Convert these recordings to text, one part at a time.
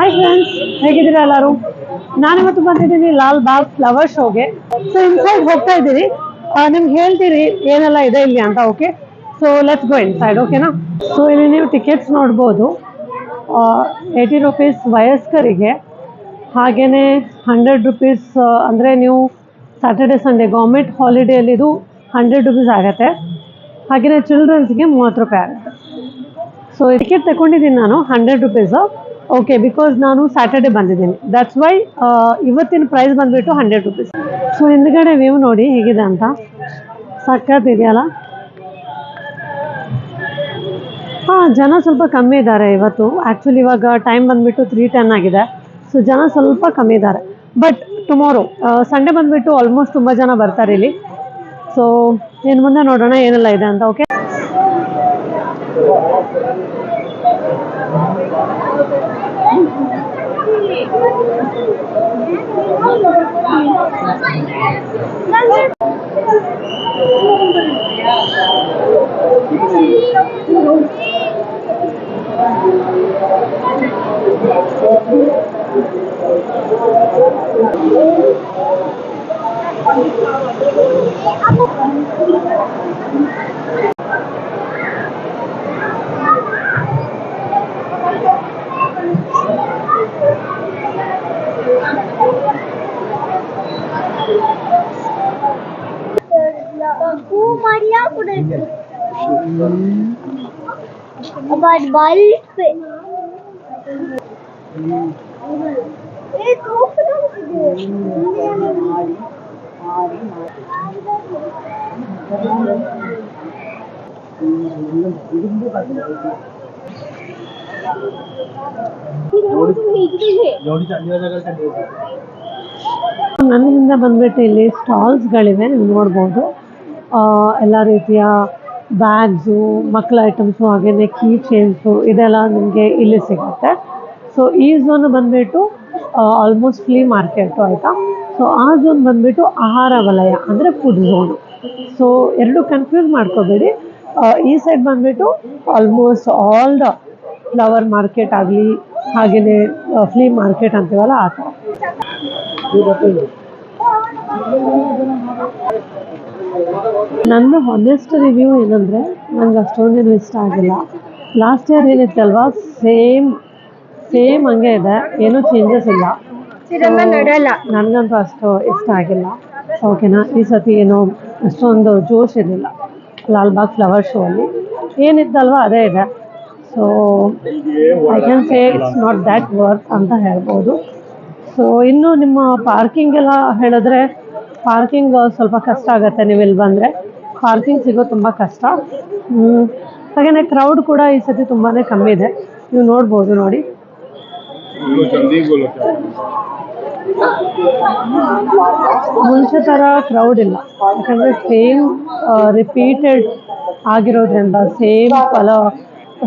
Hi friends, ಹೇಗಿದ್ದೀರಾ ಎಲ್ಲರೂ? ನಾನಿವತ್ತು ಬಂದಿದ್ದೀನಿ ಲಾಲ್ ಬಾಗ್ ಫ್ಲವರ್ ಶೋಗೆ. ಸೊ ಇನ್ಸೈಡ್ ಹೋಗ್ತಾ ಇದ್ದೀರಿ, ನಿಮ್ಗೆ ಹೇಳ್ತೀರಿ ಏನೆಲ್ಲ ಇದೆ ಇಲ್ಲಿ ಅಂತ. Okay, so let's go inside. ಓಕೆನಾ? ಸೊ ಇಲ್ಲಿ ನೀವು ಟಿಕೆಟ್ಸ್ ನೋಡ್ಬೋದು. 80 ರುಪೀಸ್ ವಯಸ್ಕರಿಗೆ, ಹಾಗೆಯೇ 100 ರುಪೀಸ್ ಅಂದರೆ ನೀವು ಸ್ಯಾಟರ್ಡೆ ಸಂಡೇ ಗೌರ್ಮೆಂಟ್ ಹಾಲಿಡೇಯಲ್ಲಿ ಇದು 100 ರುಪೀಸ್ ಆಗುತ್ತೆ. ಹಾಗೆಯೇ ಚಿಲ್ಡ್ರನ್ಸ್ಗೆ 30 ರೂಪಾಯಿ ಆಗುತ್ತೆ. ಸೊ ಟಿಕೆಟ್ ತಗೊಂಡಿದ್ದೀನಿ ನಾನು 100 ರುಪೀಸು. ಓಕೆ, ಬಿಕಾಸ್ ನಾನು ಸ್ಯಾಟರ್ಡೆ ಬಂದಿದ್ದೀನಿ, ದಟ್ಸ್ ವೈ ಇವತ್ತಿನ ಪ್ರೈಸ್ ಬಂದುಬಿಟ್ಟು 100 ರುಪೀಸ್. ಸೊ ಹಿಂದ್ಗಡೆ ವ್ಯೂ ನೋಡಿ ಹೇಗಿದೆ ಅಂತ, ಸಖತ್ ಇದೆಯಲ್ಲ. ಹಾಂ, ಜನ ಸ್ವಲ್ಪ ಕಮ್ಮಿ ಇದ್ದಾರೆ ಇವತ್ತು. ಆ್ಯಕ್ಚುಲಿ ಇವಾಗ ಟೈಮ್ ಬಂದುಬಿಟ್ಟು 3:10 ಆಗಿದೆ. ಸೊ ಜನ ಸ್ವಲ್ಪ ಕಮ್ಮಿ ಇದ್ದಾರೆ. ಬಟ್ ಟುಮಾರೋ ಸಂಡೇ ಬಂದುಬಿಟ್ಟು ಆಲ್ಮೋಸ್ಟ್ ತುಂಬ ಜನ ಬರ್ತಾರೆ ಇಲ್ಲಿ. ಸೊ ಇನ್ನು ಮುಂದೆ ನೋಡೋಣ ಏನೆಲ್ಲ ಇದೆ ಅಂತ. ಓಕೆ, ನನ್ನ ಹಿಂದೆ ಬಂದ್ಬಿಟ್ಟು ಇಲ್ಲಿ ಸ್ಟಾಲ್ಸ್ಗಳಿವೆ, ನೀವು ನೋಡ್ಬೋದು. ಎಲ್ಲ ರೀತಿಯ ಬ್ಯಾಗ್ಸು, ಮಕ್ಕಳ ಐಟಮ್ಸು, ಹಾಗೆಯೇ ಕೀ ಚೈನ್ಸು, ಇದೆಲ್ಲ ನಿಮಗೆ ಇಲ್ಲಿ ಸಿಗುತ್ತೆ. ಸೊ ಈ ಝೋನ್ ಬಂದುಬಿಟ್ಟು ಆಲ್ಮೋಸ್ಟ್ ಫ್ಲೀ ಮಾರ್ಕೆಟು, ಆಯಿತಾ. ಸೊ ಆ ಝೋನ್ ಬಂದುಬಿಟ್ಟು ಆಹಾರ ವಲಯ, ಅಂದರೆ ಫುಡ್ ಝೋನು. ಸೊ ಎರಡು ಕನ್ಫ್ಯೂಸ್ ಮಾಡ್ಕೋಬೇಡಿ. ಈ ಸೈಡ್ ಬಂದುಬಿಟ್ಟು almost all the flower market ಆಗಲಿ, ಹಾಗೆಯೇ ಫ್ಲೀ ಮಾರ್ಕೆಟ್ ಅಂತೀವಲ್ಲ ಆ ಥರ. ನನ್ನ ಹಾನೆಸ್ಟ್ ರಿವ್ಯೂ ಏನಂದರೆ, ನನಗೆ ಅಷ್ಟೊಂದೇನು ಇಷ್ಟ ಆಗಿಲ್ಲ. ಲಾಸ್ಟ್ ಇಯರ್ ಏನಿತ್ತಲ್ವ, ಸೇಮ್ ಹಂಗೆ ಇದೆ, ಏನೂ ಚೇಂಜಸ್ ಇಲ್ಲ. ನನಗಂತೂ ಅಷ್ಟು ಇಷ್ಟ ಆಗಿಲ್ಲ. ಓಕೆನಾ? ಈ ಸತಿ ಏನೋ ಅಷ್ಟೊಂದು ಜೋಶ್ ಇರಲಿಲ್ಲ ಲಾಲ್ಬಾಗ್ ಫ್ಲವರ್ ಶೋ ಅಲ್ಲಿ. ಏನಿತ್ತಲ್ವ ಅದೇ ಇದೆ. So I can say it's not that worth ಅಂತ ಹೇಳ್ಬೋದು. ಸೊ ಇನ್ನು ನಿಮ್ಮ ಪಾರ್ಕಿಂಗ್ ಎಲ್ಲ ಹೇಳಿದ್ರೆ, ಪಾರ್ಕಿಂಗ್ ಸ್ವಲ್ಪ ಕಷ್ಟ ಆಗುತ್ತೆ. ನೀವು ಇಲ್ಲಿ ಬಂದರೆ ಪಾರ್ಕಿಂಗ್ ಸಿಗೋದು ತುಂಬ ಕಷ್ಟ. ಹಾಗೆಯೇ ಕ್ರೌಡ್ ಕೂಡ ಈ ಸತಿ ತುಂಬಾ ಕಮ್ಮಿ ಇದೆ, ನೀವು ನೋಡ್ಬೋದು. ನೋಡಿ, ಮುಂಚೆ ಥರ ಕ್ರೌಡ್ ಇಲ್ಲ. ಯಾಕಂದರೆ ಸೇಮ್ ರಿಪೀಟೆಡ್ ಆಗಿರೋದ್ರಿಂದ,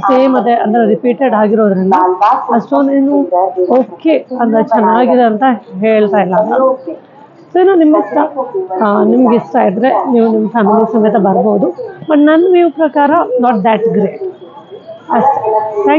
ಸೇಮ್ ಅದೇ ಅಂದರೆ ರಿಪೀಟೆಡ್ ಆಗಿರೋದ್ರಿಂದ ಅಷ್ಟೊಂದೇನು ಓಕೆ ಅಂದರೆ ಚೆನ್ನಾಗಿದೆ ಅಂತ ಹೇಳ್ತಾ ಇಲ್ಲ ನಾನು. ಸೊ ಇನ್ನು ನಿಮ್ಗೆ ಇಷ್ಟ ಇದ್ದರೆ ನೀವು ನಿಮ್ಮ ಫ್ಯಾಮಿಲಿ ಸಮೇತ ಬರ್ಬೋದು. ಬಟ್ ನನ್ನ ವ್ಯೂ ಪ್ರಕಾರ ನಾಟ್ ದ್ಯಾಟ್ ಗ್ರೇಟ್ ಅಷ್ಟೇ. Thank you.